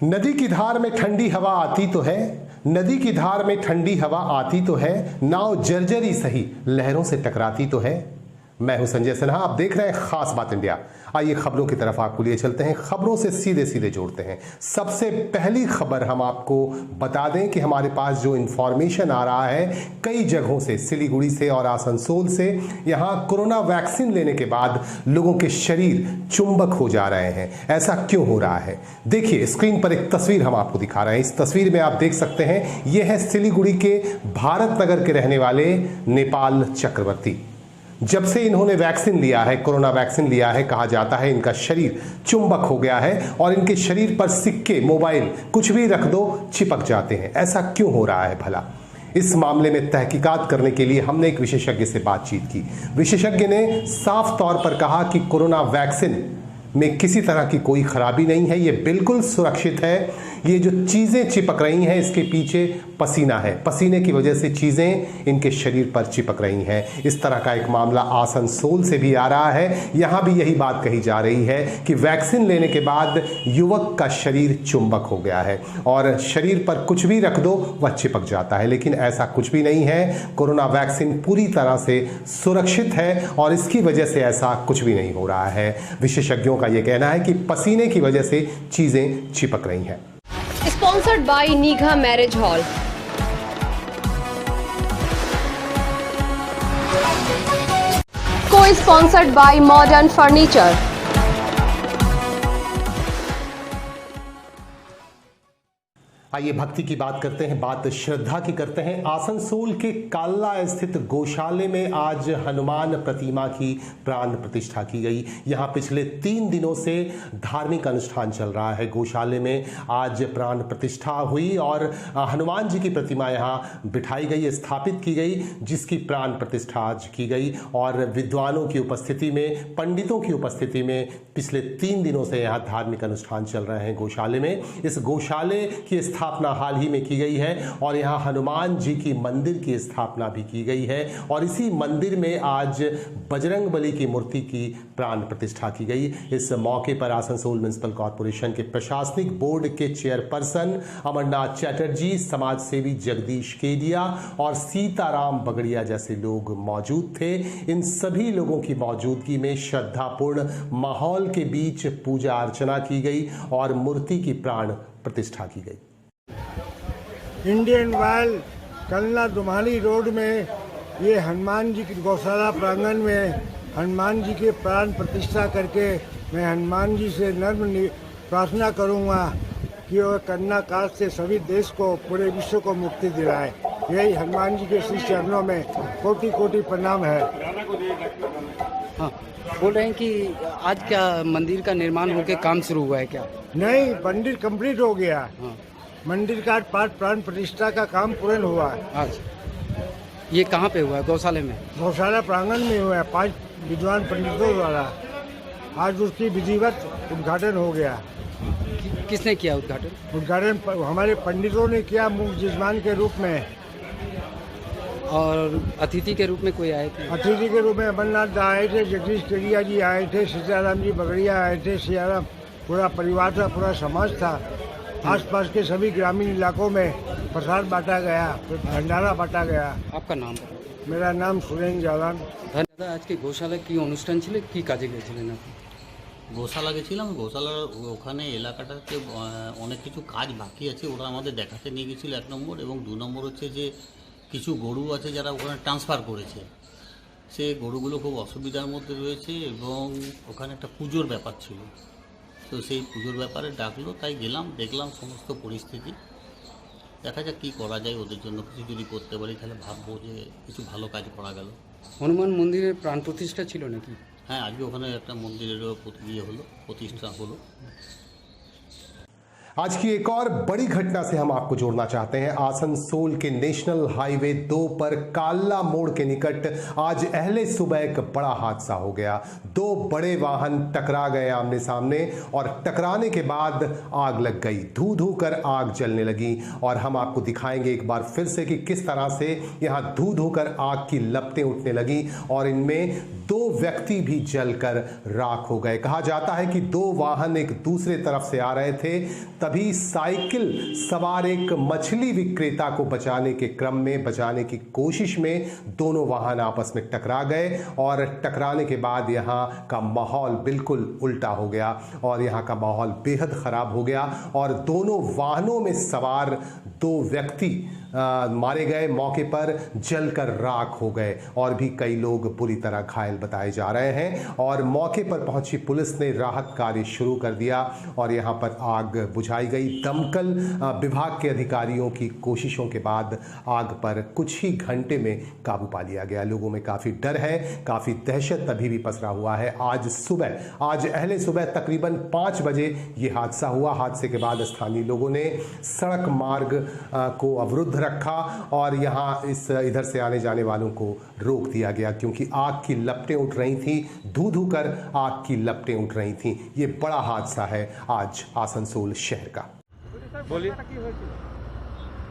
नदी की धार में ठंडी हवा आती तो है, नदी की धार में ठंडी हवा आती तो है, नाव जर्जरी सही लहरों से टकराती तो है। मैं हूं संजय सिन्हा, आप देख रहे हैं खास बात इंडिया। आइए खबरों की तरफ आपको लिए चलते हैं, खबरों से सीधे सीधे जोड़ते हैं। सबसे पहली खबर हम आपको बता दें कि हमारे पास जो इंफॉर्मेशन आ रहा है कई जगहों से, सिलीगुड़ी से और आसनसोल से, यहां कोरोना वैक्सीन लेने के बाद लोगों के शरीर चुंबक हो जा रहे हैं। ऐसा क्यों हो रहा है? देखिए स्क्रीन पर एक तस्वीर हम आपको दिखा रहे हैं। इस तस्वीर में आप देख सकते हैं, यह है सिलीगुड़ी के भारत नगर के रहने वाले नेपाल चक्रवर्ती। जब से इन्होंने वैक्सीन लिया है, कोरोना वैक्सीन लिया है, कहा जाता है इनका शरीर चुंबक हो गया है और इनके शरीर पर सिक्के, मोबाइल कुछ भी रख दो चिपक जाते हैं। ऐसा क्यों हो रहा है भला? इस मामले में तहकीकात करने के लिए हमने एक विशेषज्ञ से बातचीत की। विशेषज्ञ ने साफ तौर पर कहा कि कोरोना वैक्सीन में किसी तरह की कोई खराबी नहीं है, ये बिल्कुल सुरक्षित है। ये जो चीजें चिपक रही हैं इसके पीछे पसीना है, पसीने की वजह से चीजें इनके शरीर पर चिपक रही हैं। इस तरह का एक मामला आसनसोल से भी आ रहा है। यहां भी यही बात कही जा रही है कि वैक्सीन लेने के बाद युवक का शरीर चुंबक हो गया है और शरीर पर कुछ भी रख दो वह चिपक जाता है। लेकिन ऐसा कुछ भी नहीं है। कोरोना वैक्सीन पूरी तरह से सुरक्षित है और इसकी वजह से ऐसा कुछ भी नहीं हो रहा है। विशेषज्ञों का यह कहना है कि पसीने की वजह से चीजें चिपक रही हैं। Sponsored by Nigha Marriage Hall. Co-sponsored by Modern Furniture. आइए भक्ति की बात करते हैं, बात श्रद्धा की करते हैं। आसनसोल के काल्ला स्थित गौशाले में आज हनुमान प्रतिमा की प्राण प्रतिष्ठा की गई। यहाँ पिछले 3 दिनों से धार्मिक अनुष्ठान चल रहा है। गौशाले में आज प्राण प्रतिष्ठा हुई और हनुमान जी की प्रतिमा यहाँ बिठाई गई, स्थापित की गई, जिसकी प्राण प्रतिष्ठा आज की गई। और विद्वानों की उपस्थिति में, पंडितों की उपस्थिति में पिछले 3 दिनों से यहाँ धार्मिक अनुष्ठान चल रहे हैं गौशाले में। इस गौशाले की स्थापना हाल ही में की गई है और यहाँ हनुमान जी की मंदिर की स्थापना भी की गई है। और इसी मंदिर में आज बजरंगबली की मूर्ति की प्राण प्रतिष्ठा की गई। इस मौके पर आसनसोल म्युनिसिपल कॉर्पोरेशन के प्रशासनिक बोर्ड के चेयरपर्सन अमरनाथ चैटर्जी, समाज सेवी जगदीश केडिया और सीताराम बगड़िया जैसे लोग मौजूद थे। इन सभी लोगों की मौजूदगी में श्रद्धापूर्ण माहौल के बीच पूजा अर्चना की गई और मूर्ति की प्राण प्रतिष्ठा की गई। इंडियन वाइल कलना दुमाली रोड में ये हनुमान जी की गौशाला प्रांगण में हनुमान जी के प्राण प्रतिष्ठा करके मैं हनुमान जी से नम्र प्रार्थना करूंगा कि वह कोरोना काल से सभी देश को, पूरे विश्व को मुक्ति दिलाए। यही हनुमान जी के श्री चरणों में कोटि कोटि प्रणाम है। हाँ, बोल रहे हैं कि आज क्या मंदिर का निर्माण होकर काम शुरू हुआ है क्या? नहीं, मंदिर कंप्लीट हो गया। हाँ। मंदिर का प्राण प्रतिष्ठा का काम पूर्ण हुआ है। आज ये कहाँ पे हुआ है? गौशाला में? गौशाला प्रांगण में हुआ है 5 विद्वान पंडितों द्वारा। आज उसकी विधिवत उद्घाटन हो गया। किसने किया उद्घाटन? उद्घाटन हमारे पंडितों ने किया, मुख्य यजमान के रूप में। और अतिथि के रूप में कोई आए थे? अतिथि के रूप में अमरनाथ आए थे, जगदीश केडिया जी आए थे, सीताराम जी बगड़िया आए थे, सियाराम पूरा परिवार था, पूरा समाज था। आसपास के सभी ग्रामीण इलाकों में प्रसाद बांटा गया, भंडारा बांटा गया। आपका नाम? मेरा नाम सुरेंद्र जालान। धन्यवाद। आज के গৌশালা কি অনুষ্ঠান ছিল, কি কাজে গিয়েছিলেন আপনি? গোশালা গেছিলাম। গোশালার ওখানে এলাকাটাতে অনেক কিছু কাজ বাকি আছে, ওরা আমাদের দেখাতে নিয়ে গেছিলো 1 নম্বর, এবং 2 নম্বর হচ্ছে যে কিছু গরু আছে যারা ওখানে ট্রান্সফার করেছে, সে গরুগুলো খুব অসুবিধার মধ্যে রয়েছে এবং ওখানে একটা পুজোর ব্যাপার ছিল। তো সেই পুজোর ব্যাপারে ডাকলো, তাই গেলাম, দেখলাম সমস্ত পরিস্থিতি। দেখা যাক কী করা যায়, ওদের জন্য কিছু যদি করতে পারি তাহলে ভাববো যে কিছু ভালো কাজ করা গেল। হনুমান মন্দিরের প্রাণ প্রতিষ্ঠা ছিল নাকি? হ্যাঁ, আজকে ওখানে একটা মন্দিরেরও প্রতিষ্ঠা হলো। आज की एक और बड़ी घटना से हम आपको जोड़ना चाहते हैं। आसनसोल के नेशनल हाईवे 2 पर काल्ला मोड़ के निकट आज अहले सुबह एक बड़ा हादसा हो गया। 2 बड़े वाहन टकरा गए आमने सामने और टकराने के बाद आग लग गई, धू धू कर आग जलने लगी। और हम आपको दिखाएंगे एक बार फिर से कि किस तरह से यहाँ धू धू कर आग की लपटें उठने लगी और इनमें 2 व्यक्ति भी जलकर राख हो गए। कहा जाता है कि 2 वाहन एक दूसरे तरफ से आ रहे थे, तभी साइकिल सवार एक मछली विक्रेता को बचाने के क्रम में, बचाने की कोशिश में दोनों वाहन आपस में टकरा गए और टकराने के बाद यहाँ का माहौल बिल्कुल उल्टा हो गया और यहाँ का माहौल बेहद खराब हो गया और दोनों वाहनों में सवार 2 व्यक्ति मारे गए, मौके पर जलकर राख हो गए और भी कई लोग बुरी तरह घायल बताए जा रहे हैं और मौके पर पहुंची पुलिस ने राहत कार्य शुरू कर दिया और यहां पर आग बुझाई गई। दमकल विभाग के अधिकारियों की कोशिशों के बाद आग पर कुछ ही घंटे में काबू पा लिया गया। लोगों में काफी डर है, काफी दहशत अभी भी पसरा हुआ है। आज अहले सुबह तकरीबन 5 बजे ये हादसा हुआ। हादसे के बाद स्थानीय लोगों ने सड़क मार्ग को अवरुद्ध रखा और यहाँ इधर से आने जाने वालों को रोक दिया गया क्योंकि आग की लपटें उठ रही थी, धू कर आग की लपटें उठ रही थी। ये बड़ा हादसा है आज आसनसोल शहर का। বলি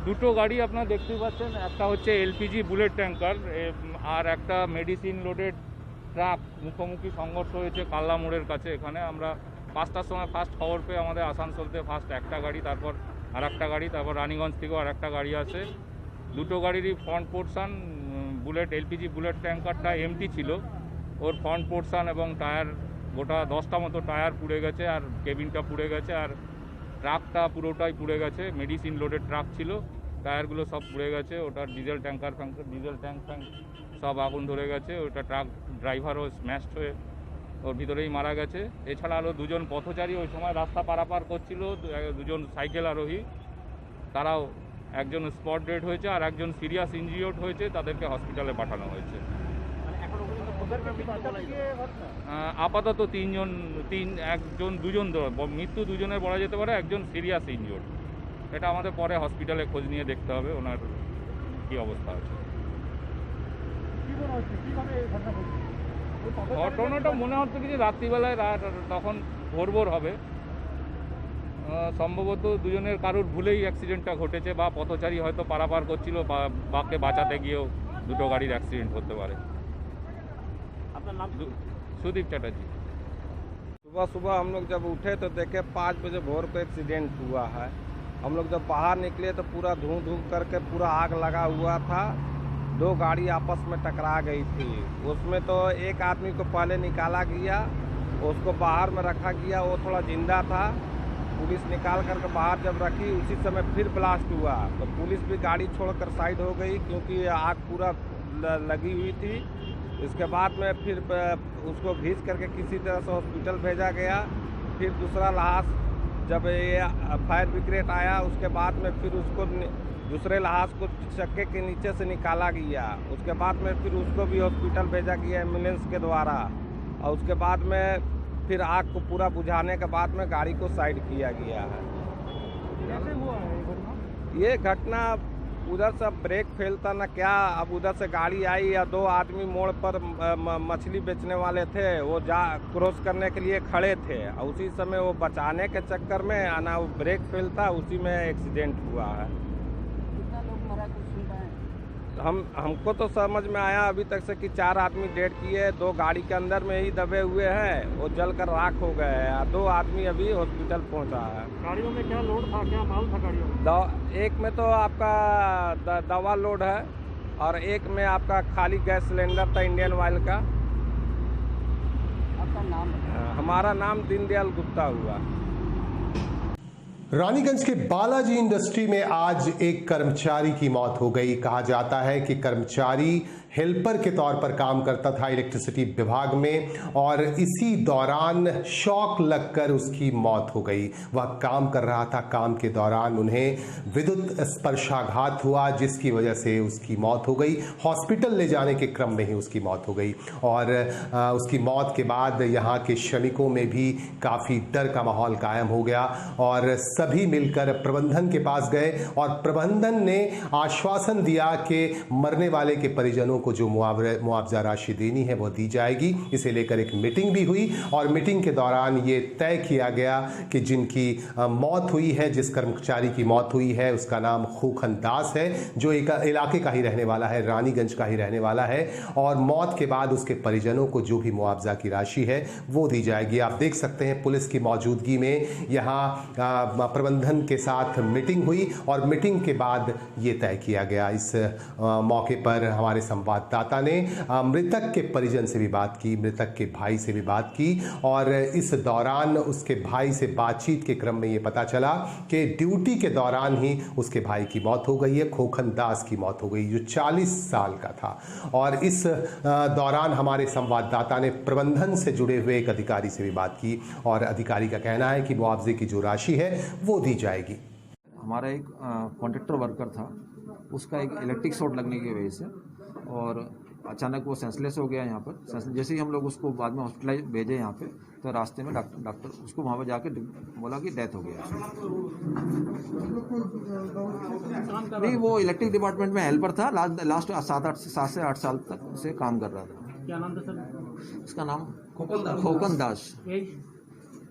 দুটো গাড়ি আপনারা দেখতেই পাচ্ছেন, একটা হচ্ছে এলপিজি বুলেট ট্যাঙ্কার আর একটা মেডিসিন লোডেড ট্রাক মুখোমুখি সংঘর্ষ হয়েছে কাল্লা মোড়ের কাছে। এখানে আমরা 5টার সময় ফার্স্ট খবর পেয়ে আমাদের আসানসোলতে ফার্স্ট একটা গাড়ি, তারপর আর একটা গাড়ি, তারপর রানীগঞ্জ থেকেও আর একটা গাড়ি আসে। দুটো গাড়িরই front portion bullet LPG bullet ট্যাঙ্কারটা এমটি ছিল, ওর ফ্রন্ট পোর্শন এবং টায়ার গোটা 10টা মতো টায়ার পুড়ে গেছে আর কেবিনটা পুড়ে গেছে আর ট্রাকটা পুরোটাই পুড়ে গেছে। মেডিসিন লোডেড ট্রাক ছিল, টায়ারগুলো সব পুড়ে গেছে। ওটার ডিজেল ট্যাঙ্ক সব আগুন ধরে গেছে। ওটা ট্রাক ড্রাইভারও স্ম্যাশড হয়ে ওর ভিতরেই মারা গেছে। এছাড়া আরও 2জন পথচারী ওই সময় রাস্তা পারাপার করছিল, 2জন সাইকেল আরোহী, তারাও একজন স্পট ডেড হয়েছে আর একজন সিরিয়াস ইনজিওর্ড হয়েছে, তাদেরকে হসপিটালে পাঠানো হয়েছে। আপাতত 2জন মৃত্যু 2জনের বলা যেতে পারে, একজন সিরিয়াস ইনজিওর্ড। এটা আমাদের পরে হসপিটালে খোঁজ নিয়ে দেখতে হবে ওনার কী অবস্থা আছে। ঘটনাটা মনে হচ্ছে কি যে রাত্রিবেলায় তখন ভোর হবে, সম্ভবত 2জনের কারোর ভুলেই অ্যাক্সিডেন্টটা ঘটেছে বা পথচারী হয়তো পারাপার করছিল বাকে বাঁচাতে গিয়েও দুটো গাড়ির অ্যাক্সিডেন্ট হতে পারে। আপনার নাম? सुदीप चटर्जी। सुबह हम लोग जब उठे तो देखे 5 बजे भोर को एक्सीडेंट हुआ है। हम लोग जब बाहर निकले तो पूरा धूं करके पूरा आग लगा हुआ था। 2 गाड़ी आपस में टकरा गई थी। उसमें तो एक आदमी को पहले निकाला गया, उसको बाहर में रखा गया, वो थोड़ा जिंदा था। पुलिस निकाल करके बाहर जब रखी उसी समय फिर ब्लास्ट हुआ तो पुलिस भी गाड़ी छोड़कर साइड हो गई क्योंकि आग पूरा लगी हुई थी। इसके बाद में फिर उसको घींच करके किसी तरह से हॉस्पिटल भेजा गया। फिर दूसरा लाश जब ये फायर ब्रिगेड आया उसके बाद में फिर उसको दूसरे लाश को चक्के के नीचे से निकाला गया। उसके बाद में फिर उसको भी हॉस्पिटल भेजा गया एम्बुलेंस के द्वारा और उसके बाद में फिर आग को पूरा बुझाने के बाद में गाड़ी को साइड किया गया है। ये घटना उधर से ब्रेक फेलता ना क्या, अब उधर से गाड़ी आई या 2 आदमी मोड़ पर मछली बेचने वाले थे, वो क्रॉस करने के लिए खड़े थे और उसी समय वो बचाने के चक्कर में ना वो ब्रेक फेलता, उसी में एक्सीडेंट हुआ है। हमको तो समझ में आया अभी तक से कि 4 आदमी डेड किए, 2 गाड़ी के अंदर में ही दबे हुए हैं, वो जलकर राख हो गए हैं। 2 आदमी अभी हॉस्पिटल पहुंचा है। गाड़ियों में क्या लोड था, क्या माल था गाड़ियों में? एक में तो आपका दवा लोड है और एक में आपका खाली गैस सिलेंडर था इंडियन ऑयल का। आपका नाम? हमारा नाम दीनदयाल गुप्ता हुआ। रानीगंज के बालाजी इंडस्ट्री में आज एक कर्मचारी की मौत हो गई। कहा जाता है कि कर्मचारी हेल्पर के तौर पर काम करता था इलेक्ट्रिसिटी विभाग में और इसी दौरान शॉक लगकर उसकी मौत हो गई। वह काम कर रहा था, काम के दौरान उन्हें विद्युत स्पर्शाघात हुआ जिसकी वजह से उसकी मौत हो गई। हॉस्पिटल ले जाने के क्रम में ही उसकी मौत हो गई और उसकी मौत के बाद यहाँ के श्रमिकों में भी काफ़ी डर का माहौल कायम हो गया और सभी मिलकर प्रबंधन के पास गए और प्रबंधन ने आश्वासन दिया कि मरने वाले के परिजनों को जो मुआवजा राशि देनी है वो दी जाएगी। इसे लेकर एक मीटिंग भी हुई और मीटिंग के दौरान ये तय किया गया कि जिनकी मौत हुई है, जिस कर्मचारी की मौत हुई है उसका नाम खूखन दास है, जो एक इलाके का ही रहने वाला है, रानीगंज का ही रहने वाला है और मौत के बाद उसके परिजनों को जो भी मुआवजा की राशि है वो दी जाएगी। आप देख सकते हैं पुलिस की मौजूदगी में यहाँ प्रबंधन के साथ मीटिंग हुई और मीटिंग के बाद ये तय किया गया। इस मौके पर हमारे संवाददाता ने मृतक के परिजन से भी बात की, मृतक के भाई से भी बात की और इस दौरान उसके भाई से बातचीत के क्रम में ये पता चला कि ड्यूटी के दौरान ही उसके भाई की मौत हो गई है। खोखन दास की मौत हो गई जो 40 साल का था। और इस दौरान हमारे संवाददाता ने प्रबंधन से जुड़े हुए एक अधिकारी से भी बात की और अधिकारी का कहना है कि मुआवजे की जो राशि है वो दी जाएगी। हमारा एक कॉन्ट्रैक्टर वर्कर था, उसका एक इलेक्ट्रिक शॉर्ट लगने की वजह से और अचानक वो सेंसलेस हो गया यहाँ पर। जैसे ही हम लोग उसको बाद में हॉस्पिटलाइज भेजे यहाँ पे, तो रास्ते में डॉक्टर उसको वहाँ पर जाके बोला कि डेथ हो गया। नहीं, वो इलेक्ट्रिक डिपार्टमेंट में हेल्पर था, लास्ट 7 से 8 साल तक से काम कर रहा था। क्या नाम था सर? उसका नाम खोखन दास,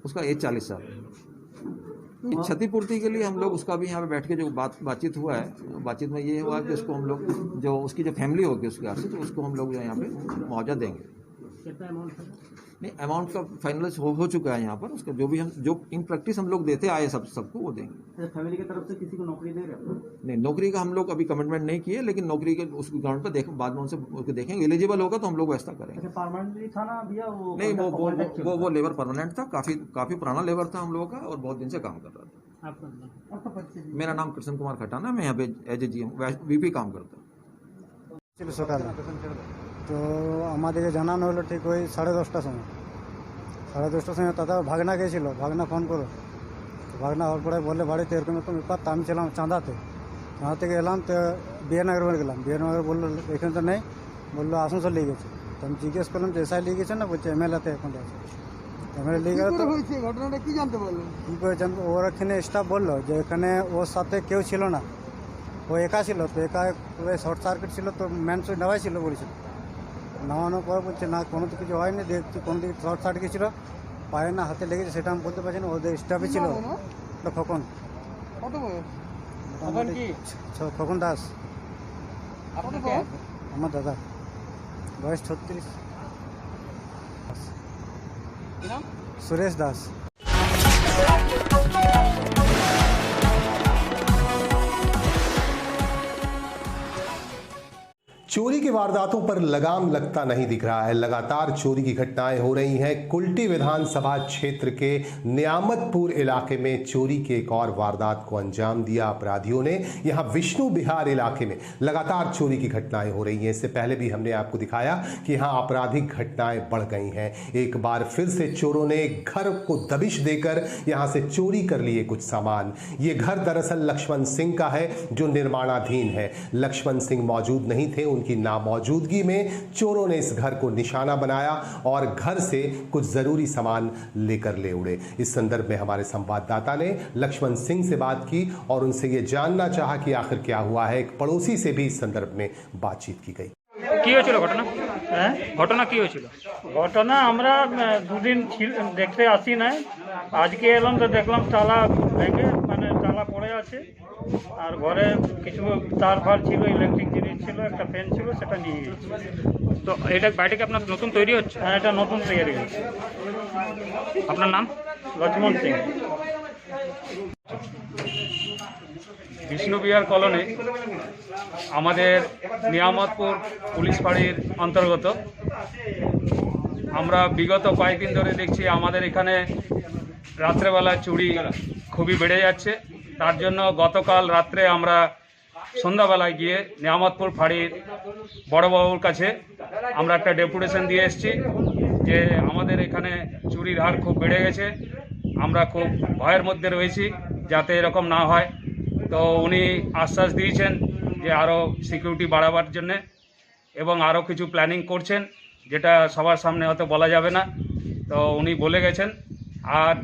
उसका एज 40 साल। क्षतिपूर्ति के लिए हम लोग उसका भी यहाँ पे बैठ के जो बातचीत हुआ है, बातचीत में ये हुआ कि उसको हम लोग जो उसकी जो फैमिली होगी उसके घर से, तो उसको हम लोग यहाँ पे मुआवजा देंगे। कितना अमाउंट था? नहीं, अमाउंट का फाइनल हो चुका है यहाँ पर। उसका जो भी हम जो इन प्रैक्टिस हम लोग देते आए सबको वो देंगे। फैमिली की तरफ से किसी को नौकरी दे रहे हैं? नहीं, नौकरी का हम लोग अभी कमिटमेंट नहीं किए, लेकिन नौकरी के उस ग्राउंड पर बाद में उनसे देखेंगे, एलिजिबल होगा तो हम लोग वैसा करेंगे। परमानेंटली था ना भैया वो? नहीं, वो लेबर परमानेंट था, काफी पुराना लेबर था हम लोगों का और बहुत दिन से काम कर रहा था। आपका मेरा नाम कृष्ण कुमार खटाना, मैं यहाँ पे एज ए GM VP काम करता हूँ। তো আমাদেরকে জানানো হলো ঠিক ওই 10:30টার সময়। 10:30টার সময় দাদা ভাগনা গেছিলো, ভাগনা ফোন করো। তো ভাগনা হওয়ার পরে বললে বাড়িতে এরকম এরকম ব্যাপার। তো আমি ছিলাম চাঁদা থেকে এলাম, তো বিএনগর গেলাম। বিএনগর বললো এখানে তো নেই, বললো আসানসোল নিয়ে গেছে। তো আমি জিজ্ঞেস করলাম যে এসআই নিয়ে গেছে না, বলছে MLA-তে এখন আছে। MLA নিয়ে গেলে তো ঘটনাটা কি জানতে পারলেন? কী করে জানতে? ওর এখানে স্টাফ বললো যে এখানে ওর সাথে কেউ ছিল না, ও একা ছিল। তো একা শর্ট সার্কিট ছিল, তো ম্যান সুইচ নেওয়াই ছিল বলেছিল। নামানোর পর বলছে না, কোনো তো কিছু হয়নি, দেখছি কোনো দিকে শর্ট সার্কিট ছিল, পায়ে না হাতে লেগেছে, সেটা আমি বলতে পারছি না। ওদের স্টাফে ছিল খোকন। খোকন দাস আমার দাদা, বয়স 36। সুরেশ দাস। चोरी की वारदातों पर लगाम लगता नहीं दिख रहा है। लगातार चोरी की घटनाएं हो रही हैं। कुल्टी विधानसभा क्षेत्र के नियामतपुर इलाके में चोरी के एक और वारदात को अंजाम दिया अपराधियों ने। यहां विष्णु विहार इलाके में लगातार चोरी की घटनाएं हो रही हैं। इससे पहले भी हमने आपको दिखाया कि यहां आपराधिक घटनाएं बढ़ गई हैं। एक बार फिर से चोरों ने घर को दबिश देकर यहां से चोरी कर लिए कुछ सामान। ये घर दरअसल लक्ष्मण सिंह का है जो निर्माणाधीन है। लक्ष्मण सिंह मौजूद नहीं थे, की नामौजूदगी में चोरों ने इस घर को निशाना बनाया और घर से कुछ जरूरी सामान लेकर ले उड़े। इस संदर्भ में हमारे संवाददाता ने लक्ष्मण सिंह से बात की और उनसे यह जानना चाहा कि आखिर क्या हुआ है। एक पड़ोसी से भी इस संदर्भ में बातचीत की गई। কি হয়েছিল ঘটনা কি হয়েছিল? ঘটনা আমরা দুদিন দেখতে আসি নাই, আজকে এলাম তো দেখলাম তালা ভেঙে মানে তালা পড়ে আছে আর ঘরে কিছু তার ফার ছিল, ইলেকট্রিক জিনিস ছিল, একটা ফ্যান ছিল, সেটা নিয়ে গেছি। তো এটা বাড়িটা কি আপনার নতুন তৈরি হচ্ছে? হ্যাঁ, এটা নতুন তৈরি হয়েছে। আপনার নাম? লক্ষ্মণ সিং। বিষ্ণু বিহার কলোনি আমাদের নিয়ামতপুর পুলিশ ফাঁড়ির অন্তর্গত। আমরা বিগত কয়েকদিন ধরে দেখছি আমাদের এখানে রাত্রেবেলা চুরি খুবই বেড়ে যাচ্ছে। তার জন্য গতকাল রাত্রে আমরা সন্ধ্যাবেলায় গিয়ে নিয়ামতপুর ফাঁড়ির বড়বাবুর কাছে আমরা একটা ডেপুটেশন দিয়ে এসেছি যে আমাদের এখানে চুরির হার খুব বেড়ে গেছে, আমরা খুব ভয়ের মধ্যে রয়েছি যাতে এরকম না হয়। তো উনি আশ্বাস দিয়েছেন যে আরও সিকিউরিটি বাড়াবার জন্যে এবং আরও কিছু প্ল্যানিং করছেন, যেটা সবার সামনে হয়তো বলা যাবে না। তো উনি বলে গেছেন। আর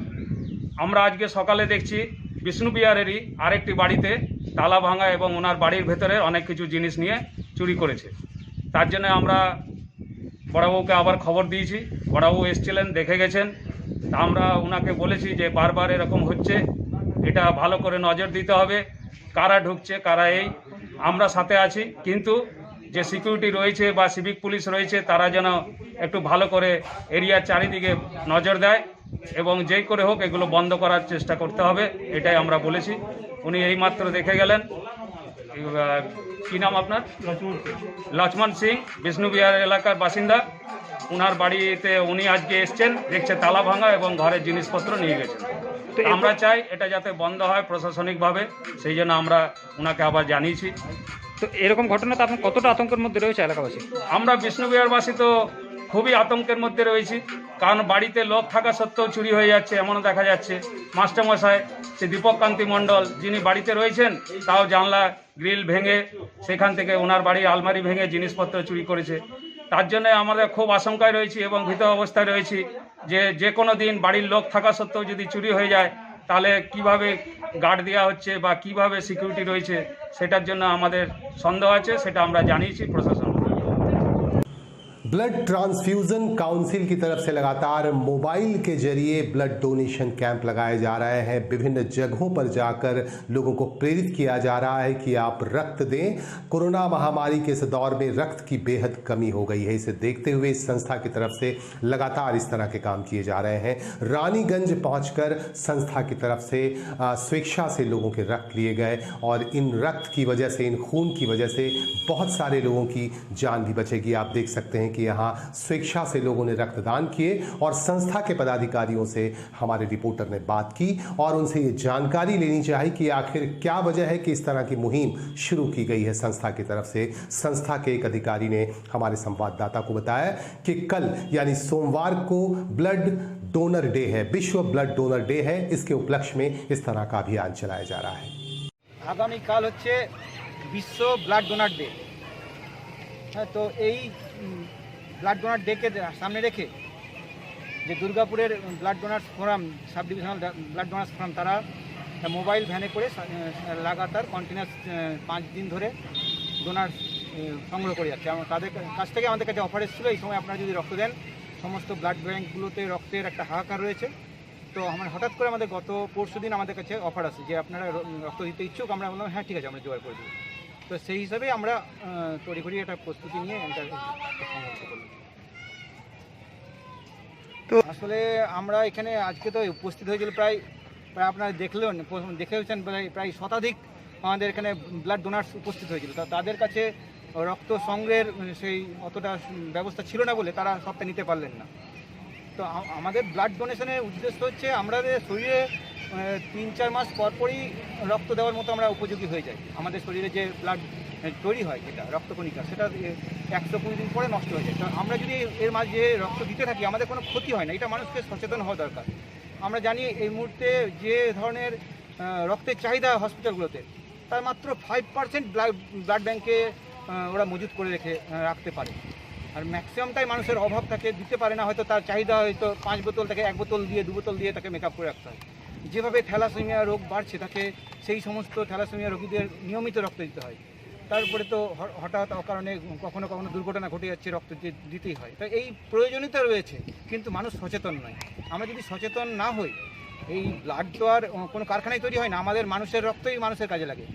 আমরা আজকে সকালে দেখছি বিষ্ণু বিহারেরই আরেকটি বাড়িতে তালা ভাঙা এবং ওনার বাড়ির ভেতরে অনেক কিছু জিনিস নিয়ে চুরি করেছে। তার জন্য আমরা বড়বাবুকে আবার খবর দিয়েছি, বড়বাবু এসেছিলেন, দেখে গেছেন। তা আমরা ওনাকে বলেছি যে বারবার এরকম হচ্ছে, এটা ভালো করে নজর দিতে হবে, কারা ঢুকছে কারা এই। আমরা সাথে আছি, কিন্তু যে সিকিউরিটি রয়েছে বা সিভিক পুলিশ রয়েছে তারা যেন একটু ভালো করে এরিয়ার চারিদিকে নজর দেয় এবং যেই করে হোক এগুলো বন্ধ করার চেষ্টা করতে হবে, এটাই আমরা বলেছি। উনি এইমাত্র দেখে গেলেন। কি নাম আপনার? লক্ষ্মণ সিং, বিষ্ণুবিহার এলাকার বাসিন্দা। ওনার বাড়িতে উনি আজকে এসছেন, দেখছে তালা ভাঙা এবং ঘরের জিনিসপত্র নিয়ে গেছেন। তো আমরা চাই এটা যাতে বন্ধ হয় প্রশাসনিকভাবে, সেই জন্য আমরা ওনাকে আবার জানিয়েছি। তো এরকম ঘটনাতে আপনি কতটা আতঙ্কের মধ্যে রয়েছে এলাকাবাসী? আমরা বিষ্ণুবিহারবাসী তো খুবই আতঙ্কের মধ্যে রয়েছি, কারণ বাড়িতে লোক থাকা সত্ত্বেও চুরি হয়ে যাচ্ছে, এমনও দেখা যাচ্ছে। মাস্টারমশাই সে দীপক কান্তি মণ্ডল যিনি বাড়িতে রয়েছেন, তাও জানলা গ্রিল ভেঙে সেখান থেকে ওনার বাড়ি আলমারি ভেঙে জিনিসপত্র চুরি করেছে। তার জন্য আমাদের খুব আশঙ্কায় রয়েছি এবং ভীত অবস্থায় রয়েছি যে কোনো দিন বাড়ির লোক থাকা সত্ত্বেও যদি চুরি হয়ে যায়, তাহলে কিভাবে গার্ড দেওয়া হচ্ছে বা কিভাবে সিকিউরিটি রয়েছে, সেটার জন্য আমাদের সন্দেহ আছে। সেটা আমরা জানিয়েছি প্রশাসন। ब्लड ट्रांसफ्यूजन काउंसिल की तरफ से लगातार मोबाइल के जरिए ब्लड डोनेशन कैंप लगाए जा रहे हैं। विभिन्न जगहों पर जाकर लोगों को प्रेरित किया जा रहा है कि आप रक्त दें। कोरोना महामारी के इस दौर में रक्त की बेहद कमी हो गई है। इसे देखते हुए इस संस्था की तरफ से लगातार इस तरह के काम किए जा रहे हैं। रानीगंज पहुंचकर संस्था की तरफ से स्वेच्छा से लोगों के रक्त लिए गए और इन रक्त की वजह से, इन खून की वजह से बहुत सारे लोगों की जान भी बचेगी। आप देख सकते हैं कि यहाँ स्वेच्छा से लोगों ने रक्तदान किए और संस्था के पदाधिकारियों से हमारे रिपोर्टर ने बात की और उनसे ये जानकारी लेनी चाहिए कि आखिर क्या वजह है कि इस तरह की मुहिम शुरू की गई है संस्था की तरफ से। संस्था के एक अधिकारी ने हमारे संवाददाता को बताया कि कल यानी सोमवार को ब्लड डोनर डे है, विश्व ब्लड डोनर डे है। इसके उपलक्ष्य में इस तरह का अभियान चलाया जा रहा है। आगामी काल হচ্ছে विश्व ब्लड डोनर डे। तो এই ব্লাড ডোনার ডেকে সামনে রেখে যে দুর্গাপুরের blood donors forum, sub divisional blood donors forum, তারা মোবাইল ভ্যানে করে লাগাতার কন্টিনিউয়াস 5 দিন ধরে ডোনার সংগ্রহ করে যাচ্ছে। তাদের কাছ থেকে আমাদের কাছে অফার এসেছিলো, এই সময় আপনারা যদি রক্ত দেন, সমস্ত ব্লাড ব্যাঙ্কগুলোতে রক্তের একটা হাহাকার রয়েছে। তো আমরা হঠাৎ করে আমাদের গত পরশু দিন আমাদের কাছে অফার আসে যে আপনারা রক্ত দিতে ইচ্ছুক। আমরা বললাম হ্যাঁ ঠিক আছে, আমরা জোগাড় করে দেবো। তো সেই হিসাবে আমরা তড়িঘড়ি একটা প্রস্তুতি নিয়ে এটা সংঘর্ষ করলাম। তো আসলে আমরা এখানে আজকে তো উপস্থিত হয়েছিল প্রায় আপনারা দেখেছেন প্রায় শতাধিক আমাদের এখানে ব্লাড ডোনার্স উপস্থিত হয়েছিল। তাদের কাছে রক্ত সংগ্রহের সেই অতটা ব্যবস্থা ছিল না বলে তারা সবটা নিতে পারলেন না। তো আমাদের ব্লাড ডোনেশনের উদ্দেশ্য হচ্ছে আমাদের শরীরে 3-4 মাস পরপরই রক্ত দেওয়ার মতো আমরা উপযোগী হয়ে যাই। আমাদের শরীরে যে ব্লাড তৈরি হয়, যেটা রক্তকণিকা, সেটা 120 দিন পরে নষ্ট হয়ে যায়। তো আমরা যদি এর মাঝে রক্ত দিতে থাকি, আমাদের কোনো ক্ষতি হয় না। এটা মানুষকে সচেতন হওয়া দরকার। আমরা জানি এই মুহূর্তে যে ধরনের রক্তের চাহিদা হসপিটালগুলোতে, তার মাত্র 5% ব্লাড ব্যাঙ্কে ওরা মজুত করে রাখতে পারে। আর ম্যাক্সিমামটাই মানুষের অভাব থাকে, দিতে পারে না। হয়তো তার চাহিদা হয়তো 5 বোতল থেকে 1 বোতল দিয়ে 2 বোতল দিয়ে তাকে মেকআপ করে রাখতে হয়। যেভাবে থ্যালাসেমিয়া রোগ বাড়ছে, তাকে সেই সমস্ত থ্যালাসেমিয়া রোগীদের নিয়মিত রক্ত দিতে হয়। তারপরে তো হঠাৎ অকারণে কখনো কখনো দুর্ঘটনা ঘটে যাচ্ছে, রক্ত দিতেই হয়। তো এই প্রয়োজনীয়তা রয়েছে, কিন্তু মানুষ সচেতন নয়। আমরা যদি সচেতন না হই, এই ব্লাড তো আর কোনো কারখানায় তৈরি হয় না। আমাদের মানুষের রক্তই মানুষের কাজে লাগে।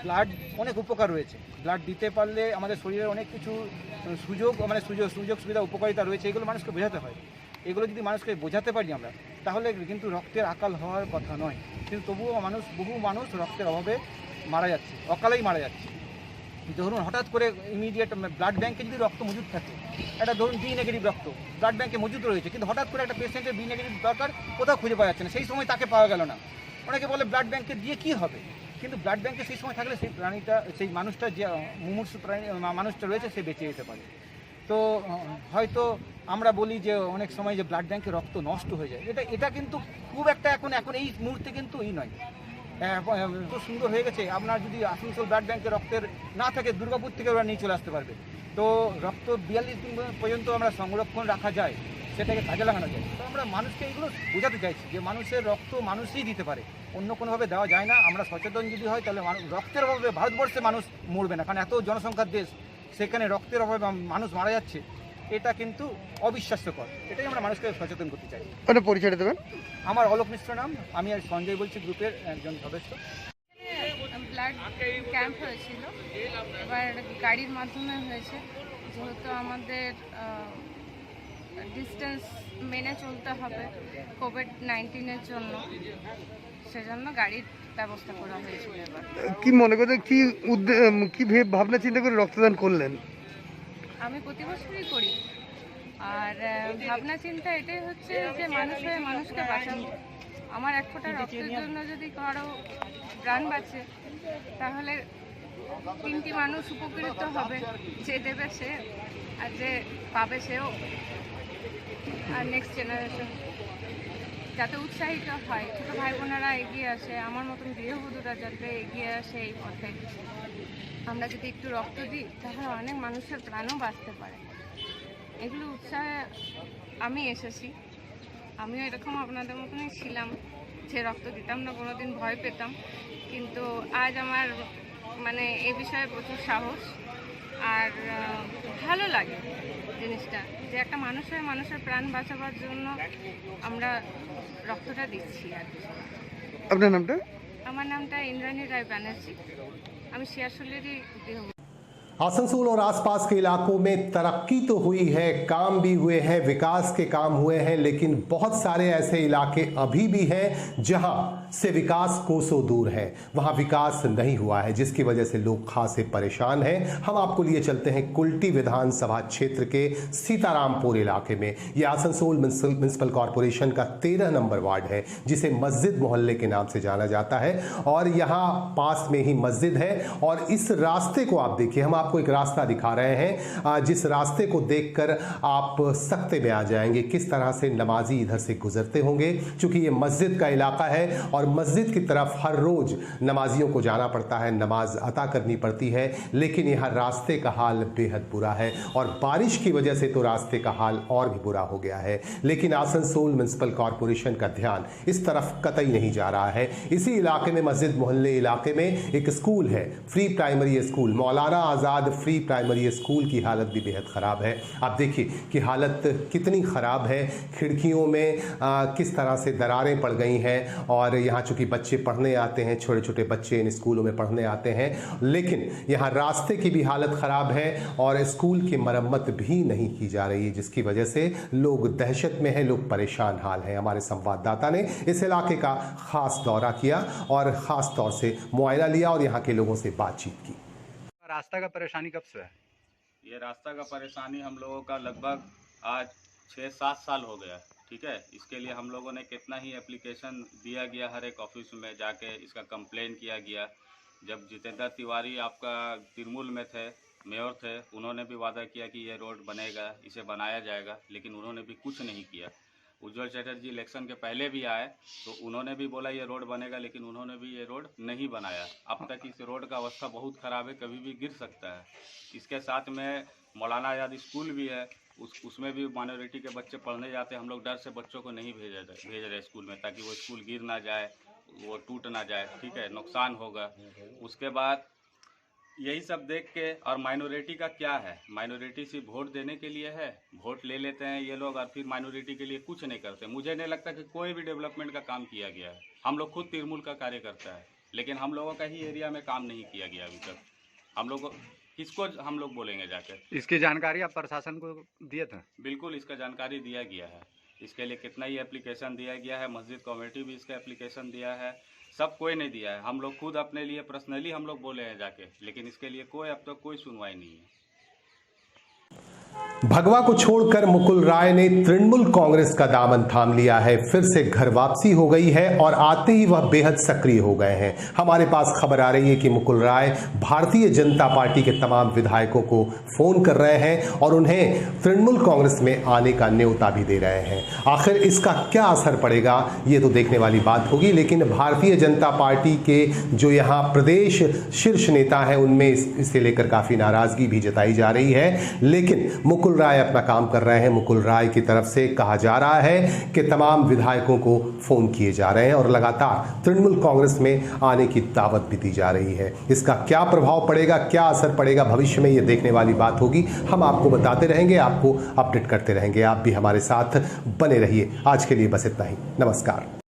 ব্লাড অনেক উপকার রয়েছে। ব্লাড দিতে পারলে আমাদের শরীরের অনেক কিছু সুযোগ সুবিধা উপকারিতা রয়েছে, এগুলো মানুষকে বোঝাতে হয়। এগুলো যদি মানুষকে বোঝাতে পারি আমরা, তাহলে কিন্তু রক্তের আকাল হওয়ার কথা নয়। কিন্তু তবুও বহু মানুষ রক্তের অভাবে মারা যাচ্ছে, অকালেই মারা যাচ্ছে। ধরুন হঠাৎ করে ইমিডিয়েট ব্লাড ব্যাঙ্কে যদি রক্ত মজুদ থাকে, একটা ধরুন বি নেগেটিভ রক্ত ব্লাড ব্যাঙ্কে মজুদ রয়েছে, কিন্তু হঠাৎ করে একটা পেশেন্টের বি নেগেটিভ দরকার, কোথাও খুঁজে পাওয়া যাচ্ছে না, সেই সময় তাকে পাওয়া গেল না। অনেকে বলে ব্লাড ব্যাঙ্কে দিয়ে কী হবে, কিন্তু ব্লাড ব্যাঙ্কে সেই সময় থাকলে সেই মানুষটা যে মুমূর্ষু মানুষটা রয়েছে, সে বেঁচে যেতে পারে। তো হয়তো আমরা বলি যে অনেক সময় যে ব্লাড ব্যাঙ্কে রক্ত নষ্ট হয়ে যায়, এটা কিন্তু খুব একটা এখন এই মুহূর্তে কিন্তু নয়। তো সুন্দর হয়ে গেছে। আপনার যদি আসানসোল ব্লাড ব্যাঙ্কে রক্তের না থাকে, দুর্গাপুর থেকে ওরা নিয়ে চলে আসতে পারবে। তো রক্ত 42 দিন পর্যন্ত আমরা সংরক্ষণ রাখা যায়, সেটাকে কাজে লাগানো যায়। তো আমরা মানুষকে এগুলো বোঝাতে চাইছি যে মানুষের রক্ত মানুষই দিতে পারে, অন্য কোনোভাবে দেওয়া যায় না। আমরা সচেতন যদি হয়, তাহলে রক্তের অভাবে ভারতবর্ষে মানুষ মরবে না। কারণ এত জনসংখ্যার দেশ, সেখানে রক্তের অভাবে মানুষ মারা যাচ্ছে, এটা কিন্তু অবিশ্বাস্যকর। এটাই আমরা মানুষকে সচেতন করতে চাই। পরিচয় দেবেন? আমার অলোক মিশ্র নাম, আমি আর সঞ্জয় বলছি, গ্রুপের একজন সদস্য। ব্লাড ক্যাম্প হয়েছিল, এবার গাড়ির মাধ্যমে হয়েছে। যেহেতু আমাদের ডিস্টেন্স মেনে চলতে হবে কোভিড-19 জন্য, সেজন্য গাড়ির ব্যবস্থা করা হয়েছিল। এবার কি মনে করছেন, কি ভাবনা চিন্তা করে রক্তদান করলেন? আমি প্রতি বছরই করি, আর ভাবনা চিন্তা এটাই হচ্ছে যে মানুষ হয়ে মানুষকে বাঁচাবো। আমার এক ফোঁটা রক্তের জন্য যদি কারো প্রাণ বাঁচে, তাহলে 3টি মানুষ উপকৃত হবে, যে দেবে সে আর যে পাবে সেও, আর নেক্সট জেনারেশন যাতে উৎসাহিত হয়, ছোটো ভাই বোনেরা এগিয়ে আসে, আমার মতন গৃহবধূরা যাতে এগিয়ে আসে এই পথে। আমরা যদি একটু রক্ত দিই তাহলে অনেক মানুষের প্রাণও বাঁচতে পারে। এগুলো উৎসাহে আমি এসেছি, আমিও এরকম আপনাদের মতনই ছিলাম যে রক্ত দিতাম না, কোনোদিন ভয় পেতাম, কিন্তু আজ আমার মানে এই বিষয়ে প্রচুর সাহস আর ভালো লাগে জিনিসটা, যে একটা মানুষের প্রাণ বাঁচাবার জন্য আমরা রক্তটা দিচ্ছি। আর আপনার নামটা? আমার নামটা ইন্দ্রাণী রায় ব্যানার্জি, আমি শিয়াশলেরই গৃহবধূ। आसनसोल और आसपास के इलाकों में तरक्की तो हुई है, काम भी हुए हैं, विकास के काम हुए हैं, लेकिन बहुत सारे ऐसे इलाके अभी भी हैं जहां से विकास कोसों दूर है, वहां विकास नहीं हुआ है, जिसकी वजह से लोग खासे परेशान हैं। हम आपको लिए चलते हैं कुल्टी विधानसभा क्षेत्र के सीतारामपुर इलाके में। यह आसनसोल म्युनिसिपल कॉरपोरेशन का 13 नंबर वार्ड है, जिसे मस्जिद मोहल्ले के नाम से जाना जाता है, और यहाँ पास में ही मस्जिद है। और इस रास्ते को आप देखिए, हम आपको एक रास्ता दिखा रहे हैं, जिस रास्ते को देखकर आप सकते में आ जाएंगे किस तरह से नमाजी इधर से गुजरते होंगे, क्योंकि ये मस्जिद का इलाका है और मस्जिद की तरफ हर रोज नमाजियों को जाना पड़ता है, नमाज अता करनी पड़ती है। लेकिन यहाँ रास्ते का हाल बेहद बुरा है, और बारिश की वजह से तो रास्ते का हाल और भी बुरा हो गया है। लेकिन आसनसोल म्युनिसिपल कॉरपोरेशन का ध्यान इस तरफ कतई नहीं जा रहा है। इसी इलाके में, मस्जिद मोहल्ले इलाके में, एक स्कूल है, फ्री प्राइमरी स्कूल, मौलाना आज़ाद फ्री प्राइमरी स्कूल की हालत भी बेहद ख़राब है। आप देखिए कि हालत कितनी ख़राब है, खिड़कियों में किस तरह से दरारें पड़ गई हैं, और यहाँ चूँकि बच्चे पढ़ने आते हैं, छोटे छोटे बच्चे इन स्कूलों में पढ़ने आते हैं, लेकिन यहाँ रास्ते की भी हालत ख़राब है और स्कूल की मरम्मत भी नहीं की जा रही है, जिसकी वजह से लोग दहशत में हैं, लोग परेशान हाल हैं। हमारे संवाददाता ने इस इलाके का ख़ास दौरा किया और ख़ास तौर से मुआयना लिया और यहाँ के लोगों से बातचीत की। रास्ता का परेशानी कब से है? ये रास्ता का परेशानी हम लोगों का लगभग आज 6-7 साल हो गया, ठीक है। इसके लिए हम लोगों ने कितना ही एप्लीकेशन दिया गया, हर एक ऑफिस में जाके इसका कंप्लेन किया गया। जब जितेंद्र तिवारी आपका तिरमुल में थे, मेयर थे, उन्होंने भी वादा किया कि ये रोड बनेगा, इसे बनाया जाएगा, लेकिन उन्होंने भी कुछ नहीं किया। उज्जवल चटर्जी इलेक्शन के पहले भी आए तो उन्होंने भी बोला ये रोड बनेगा, लेकिन उन्होंने भी ये रोड नहीं बनाया। अब तक इस रोड का अवस्था बहुत ख़राब है, कभी भी गिर सकता है। इसके साथ में मौलाना आज़ाद स्कूल भी है, उसमें भी माइनॉरिटी के बच्चे पढ़ने जाते हैं। हम लोग डर से बच्चों को नहीं भेज रहे स्कूल में, ताकि वो स्कूल गिर ना जाए, वो टूट ना जाए, ठीक है, नुकसान होगा। उसके बाद यही सब देख के, और माइनॉरिटी का क्या है, माइनॉरिटी सिर्फ वोट देने के लिए है, वोट ले लेते हैं ये लोग और फिर माइनॉरिटी के लिए कुछ नहीं करते। मुझे नहीं लगता कि कोई भी डेवलपमेंट का काम किया गया है। हम लोग खुद तिरमुल का कार्य करता है, लेकिन हम लोगों का ही एरिया में काम नहीं किया गया अभी तक। हम लोग किसको हम लोग बोलेंगे जाकर? इसकी जानकारी आप प्रशासन को दिए थे? बिल्कुल, इसका जानकारी दिया गया है। इसके लिए कितना ही एप्लीकेशन दिया गया है, मस्जिद कमेटी भी इसका एप्लीकेशन दिया है, सब कोई नहीं दिया है। हम लोग खुद अपने लिए पर्सनली हम लोग बोले हैं जाके, लेकिन इसके लिए कोई अब तक कोई सुनवाई नहीं है। भगवा को छोड़कर मुकुल राय ने तृणमूल कांग्रेस का दामन थाम लिया है। फिर से घर वापसी हो गई है और आते ही वह बेहद सक्रिय हो गए हैं। हमारे पास खबर आ रही है कि मुकुल राय भारतीय जनता पार्टी के तमाम विधायकों को फोन कर रहे हैं और उन्हें तृणमूल कांग्रेस में आने का न्योता भी दे रहे हैं। आखिर इसका क्या असर पड़ेगा, ये तो देखने वाली बात होगी। लेकिन भारतीय जनता पार्टी के जो यहाँ प्रदेश शीर्ष नेता हैं, उनमें इसे लेकर काफी नाराजगी भी जताई जा रही है। लेकिन मुकुल राय अपना काम कर रहे हैं। मुकुल राय की तरफ से कहा जा रहा है कि तमाम विधायकों को फोन किए जा रहे हैं और लगातार तृणमूल कांग्रेस में आने की दावत भी दी जा रही है। इसका क्या प्रभाव पड़ेगा, क्या असर पड़ेगा भविष्य में, ये देखने वाली बात होगी। हम आपको बताते रहेंगे, आपको अपडेट करते रहेंगे। आप भी हमारे साथ बने रहिए। आज के लिए बस इतना ही। नमस्कार।